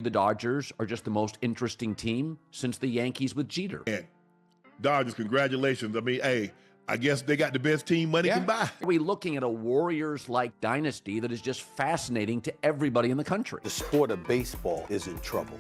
The Dodgers are just the most interesting team since the Yankees with Jeter. And Dodgers, congratulations. I mean, hey, I guess they got the best team money can buy. Are we looking at a Warriors-like dynasty that is just fascinating to everybody in the country? The sport of baseball is in trouble.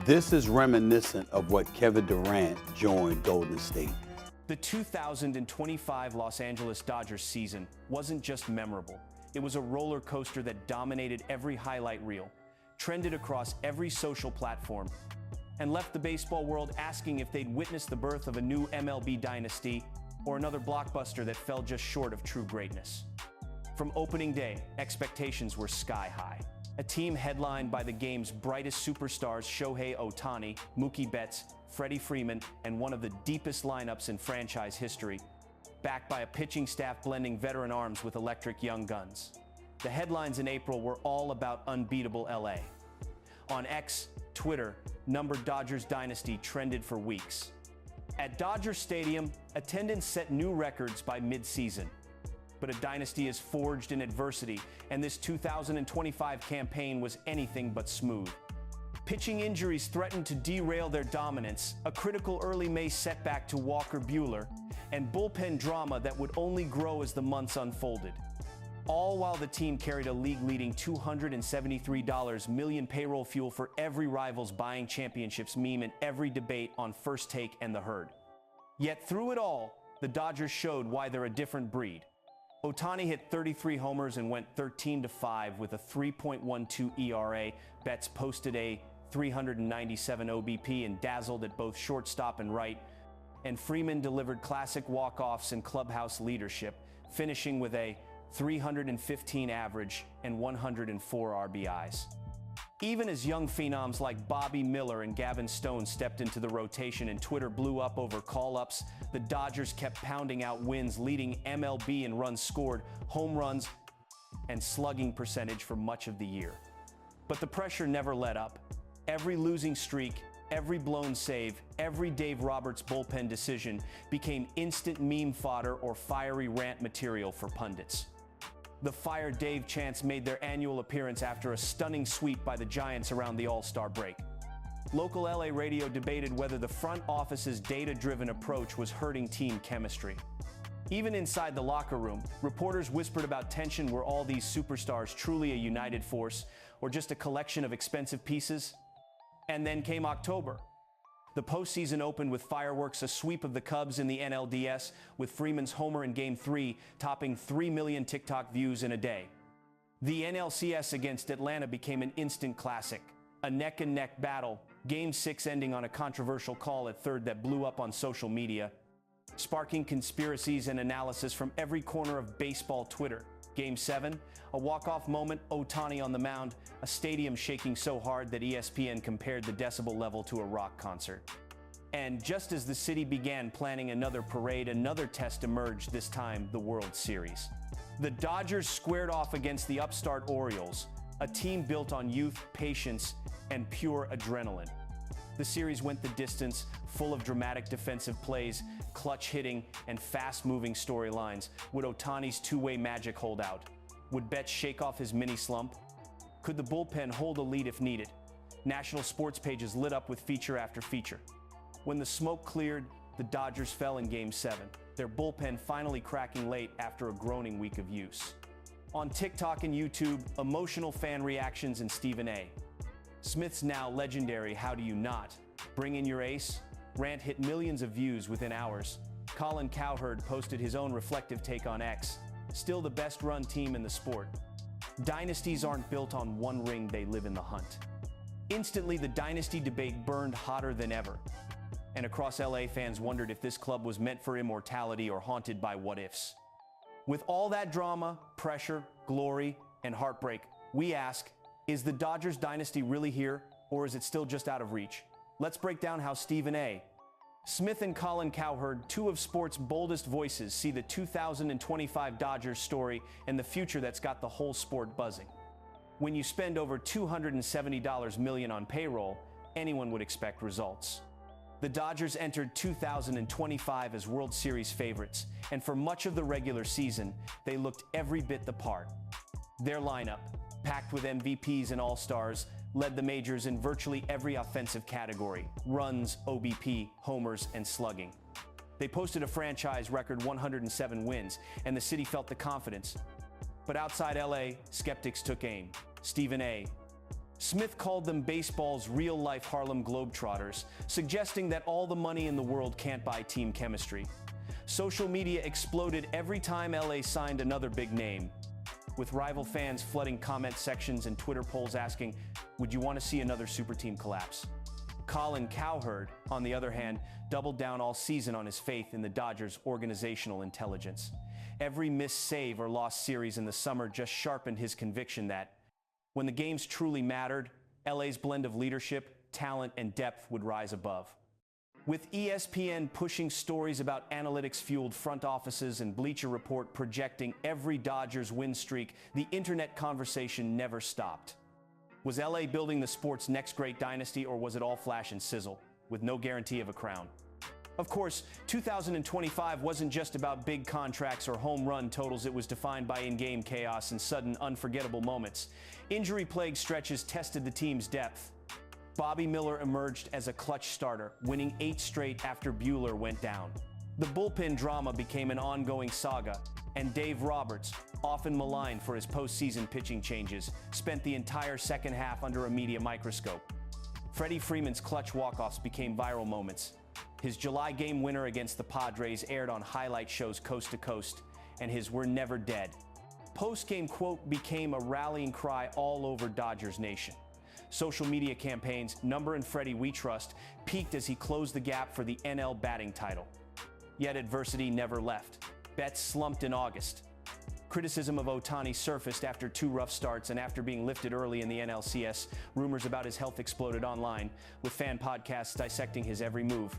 This is reminiscent of what Kevin Durant joined Golden State. The 2025 Los Angeles Dodgers season wasn't just memorable. It was a roller coaster that dominated every highlight reel, trended across every social platform, and left the baseball world asking if they'd witnessed the birth of a new MLB dynasty or another blockbuster that fell just short of true greatness. From opening day, expectations were sky high. A team headlined by the game's brightest superstars Shohei Ohtani, Mookie Betts, Freddie Freeman, and one of the deepest lineups in franchise history, backed by a pitching staff blending veteran arms with electric young guns. The headlines in April were all about unbeatable LA. On X, Twitter, numbered Dodgers Dynasty trended for weeks. At Dodger Stadium, attendance set new records by mid-season. But a dynasty is forged in adversity, and this 2025 campaign was anything but smooth. Pitching injuries threatened to derail their dominance, a critical early May setback to Walker Buehler, and bullpen drama that would only grow as the months unfolded. All while the team carried a league-leading $273 million payroll fuel for every rival's buying championships meme and every debate on First Take and The Herd. Yet through it all, the Dodgers showed why they're a different breed. Ohtani hit 33 homers and went 13-5 with a 3.12 ERA. Betts posted a 397 OBP and dazzled at both shortstop and right. And Freeman delivered classic walk-offs and clubhouse leadership, finishing with a 315 average and 104 RBIs. Even as young phenoms like Bobby Miller and Gavin Stone stepped into the rotation and Twitter blew up over call-ups, the Dodgers kept pounding out wins, leading MLB in runs scored, home runs, and slugging percentage for much of the year. But the pressure never let up. Every losing streak, every blown save, every Dave Roberts bullpen decision became instant meme fodder or fiery rant material for pundits. The Fire Dave chants made their annual appearance after a stunning sweep by the Giants around the All-Star break. Local LA radio debated whether the front office's data-driven approach was hurting team chemistry. Even inside the locker room, reporters whispered about tension. Were all these superstars truly a united force, or just a collection of expensive pieces? And then came October. The postseason opened with fireworks, a sweep of the Cubs in the NLDS, with Freeman's homer in Game 3 topping 3 million TikTok views in a day. The NLCS against Atlanta became an instant classic, a neck-and-neck battle, Game 6 ending on a controversial call at third that blew up on social media, sparking conspiracies and analysis from every corner of baseball Twitter. Game 7, a walk-off moment, Ohtani on the mound, a stadium shaking so hard that ESPN compared the decibel level to a rock concert. And just as the city began planning another parade, another test emerged, this time the World Series. The Dodgers squared off against the upstart Orioles, a team built on youth, patience, and pure adrenaline. The series went the distance, full of dramatic defensive plays, clutch hitting, and fast-moving storylines. Would Ohtani's two-way magic hold out? Would Betts shake off his mini-slump? Could the bullpen hold a lead if needed? National sports pages lit up with feature after feature. When the smoke cleared, the Dodgers fell in Game 7, their bullpen finally cracking late after a groaning week of use. On TikTok and YouTube, emotional fan reactions and Stephen A. Smith's now legendary "How do you not? Bring in your ace?" rant hit millions of views within hours. Colin Cowherd posted his own reflective take on X. Still the best run team in the sport. Dynasties aren't built on one ring, they live in the hunt. Instantly, the dynasty debate burned hotter than ever. And across LA, fans wondered if this club was meant for immortality or haunted by what-ifs. With all that drama, pressure, glory, and heartbreak, we ask, is the Dodgers dynasty really here, or is it still just out of reach? Let's break down how Stephen A. Smith and Colin Cowherd, two of sports' boldest voices, see the 2025 Dodgers story and the future that's got the whole sport buzzing. When you spend over $270 million on payroll, anyone would expect results. The Dodgers entered 2025 as World Series favorites, and for much of the regular season, they looked every bit the part. Their lineup, packed with MVPs and All-Stars, led the majors in virtually every offensive category: runs, OBP, homers, and slugging. They posted a franchise record 107 wins, and the city felt the confidence. But outside LA, skeptics took aim. Stephen A. Smith called them baseball's real-life Harlem Globetrotters, suggesting that all the money in the world can't buy team chemistry. Social media exploded every time LA signed another big name, with rival fans flooding comment sections and Twitter polls asking, would you want to see another super team collapse? Colin Cowherd, on the other hand, doubled down all season on his faith in the Dodgers' organizational intelligence. Every missed save or lost series in the summer just sharpened his conviction that, when the games truly mattered, LA's blend of leadership, talent, and depth would rise above. With ESPN pushing stories about analytics-fueled front offices and Bleacher Report projecting every Dodgers win streak, the internet conversation never stopped. Was LA building the sport's next great dynasty, or was it all flash and sizzle, with no guarantee of a crown? Of course, 2025 wasn't just about big contracts or home run totals. It was defined by in-game chaos and sudden, unforgettable moments. Injury-plagued stretches tested the team's depth. Bobby Miller emerged as a clutch starter, winning 8 straight after Buehler went down. The bullpen drama became an ongoing saga, and Dave Roberts, often maligned for his postseason pitching changes, spent the entire second half under a media microscope. Freddie Freeman's clutch walk-offs became viral moments. His July game winner against the Padres aired on highlight shows coast to coast, and his "We're never dead" post-game quote became a rallying cry all over Dodgers Nation. Social media campaigns, "Number and Freddie We Trust," peaked as he closed the gap for the NL batting title. Yet adversity never left. Bets slumped in August. Criticism of Ohtani surfaced after 2 rough starts, and after being lifted early in the NLCS, rumors about his health exploded online, with fan podcasts dissecting his every move.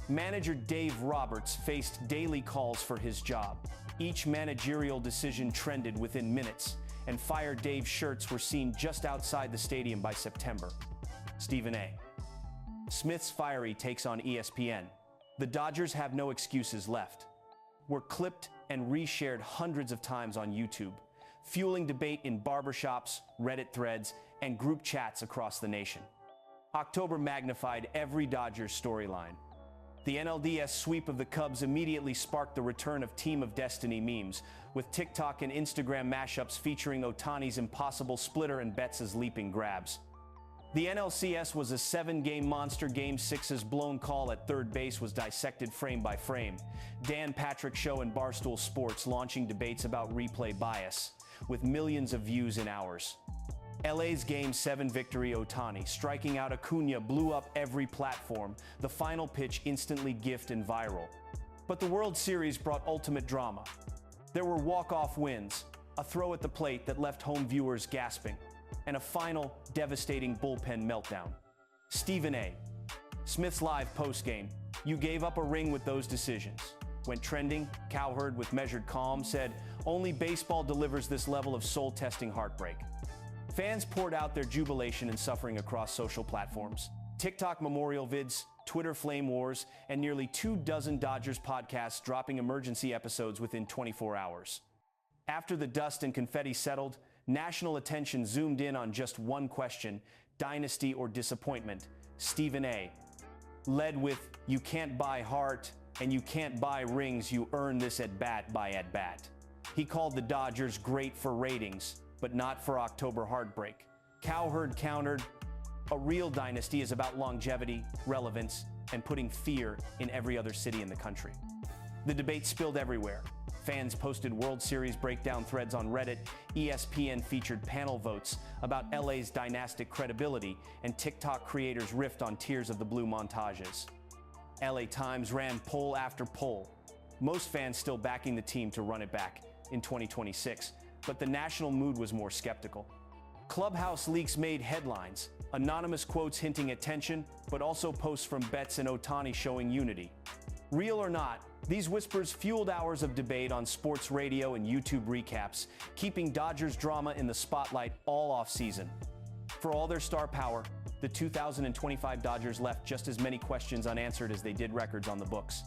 Manager Dave Roberts faced daily calls for his job. Each managerial decision trended within minutes, and Fire Dave shirts were seen just outside the stadium by September. Stephen A. Smith's fiery takes on ESPN. The Dodgers have no excuses left. Were clipped and reshared hundreds of times on YouTube, fueling debate in barbershops, Reddit threads, and group chats across the nation. October magnified every Dodgers storyline. The NLDS sweep of the Cubs immediately sparked the return of Team of Destiny memes, with TikTok and Instagram mashups featuring Ohtani's impossible splitter and Betts' leaping grabs. The NLCS was a 7-game monster. Game 6's blown call at third base was dissected frame by frame. Dan Patrick Show and Barstool Sports launching debates about replay bias, with millions of views in hours. LA's Game 7 victory, Ohtani striking out Acuna, blew up every platform, the final pitch instantly gifted and viral. But the World Series brought ultimate drama. There were walk-off wins, a throw at the plate that left home viewers gasping, and a final, devastating bullpen meltdown. Stephen A. Smith's live postgame, "You gave up a ring with those decisions." Went trending. Cowherd, with measured calm, said, "Only baseball delivers this level of soul-testing heartbreak." Fans poured out their jubilation and suffering across social platforms. TikTok memorial vids, Twitter flame wars, and nearly 24 Dodgers podcasts dropping emergency episodes within 24 hours. After the dust and confetti settled, national attention zoomed in on just one question: dynasty or disappointment. Stephen A. led with, "You can't buy heart, and you can't buy rings. You earn this at-bat by at-bat." He called the Dodgers great for ratings, but not for October heartbreak. Cowherd countered, "A real dynasty is about longevity, relevance, and putting fear in every other city in the country." The debate spilled everywhere. Fans posted World Series breakdown threads on Reddit, ESPN featured panel votes about LA's dynastic credibility, and TikTok creators riffed on Tears of the Blue montages. LA Times ran poll after poll, most fans still backing the team to run it back in 2026, but the national mood was more skeptical. Clubhouse leaks made headlines, anonymous quotes hinting at tension, but also posts from Betts and Ohtani showing unity. Real or not, these whispers fueled hours of debate on sports radio and YouTube recaps, keeping Dodgers drama in the spotlight all off-season. For all their star power, the 2025 Dodgers left just as many questions unanswered as they did records on the books.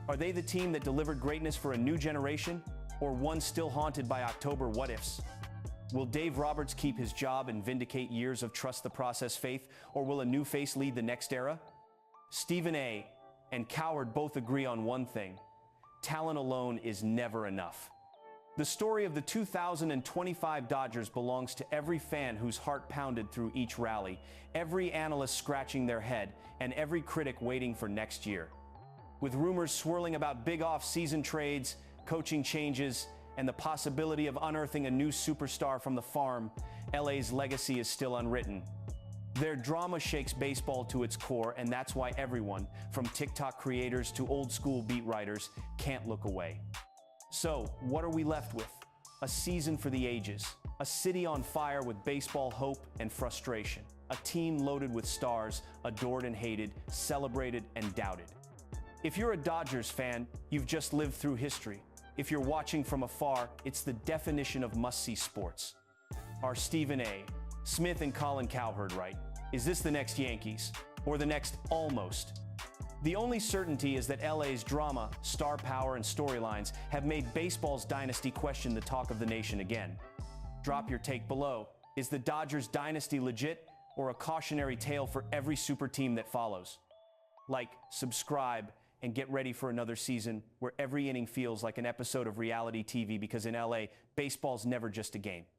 Are they the team that delivered greatness for a new generation, or one still haunted by October what-ifs? Will Dave Roberts keep his job and vindicate years of trust the process faith, or will a new face lead the next era? Stephen A. and Cowherd both agree on one thing: talent alone is never enough. The story of the 2025 Dodgers belongs to every fan whose heart pounded through each rally, every analyst scratching their head, and every critic waiting for next year. With rumors swirling about big off-season trades, coaching changes, and the possibility of unearthing a new superstar from the farm, LA's legacy is still unwritten. Their drama shakes baseball to its core, and that's why everyone, from TikTok creators to old-school beat writers, can't look away. So, what are we left with? A season for the ages, a city on fire with baseball hope and frustration, a team loaded with stars, adored and hated, celebrated and doubted. If you're a Dodgers fan, you've just lived through history. If you're watching from afar, it's the definition of must-see sports. Are Stephen A. Smith and Colin Cowherd right? Is this the next Yankees? Or the next almost? The only certainty is that LA's drama, star power, and storylines have made baseball's dynasty question the talk of the nation again. Drop your take below. Is the Dodgers dynasty legit, or a cautionary tale for every super team that follows? Like, subscribe, and get ready for another season where every inning feels like an episode of reality TV, because in LA, baseball's never just a game.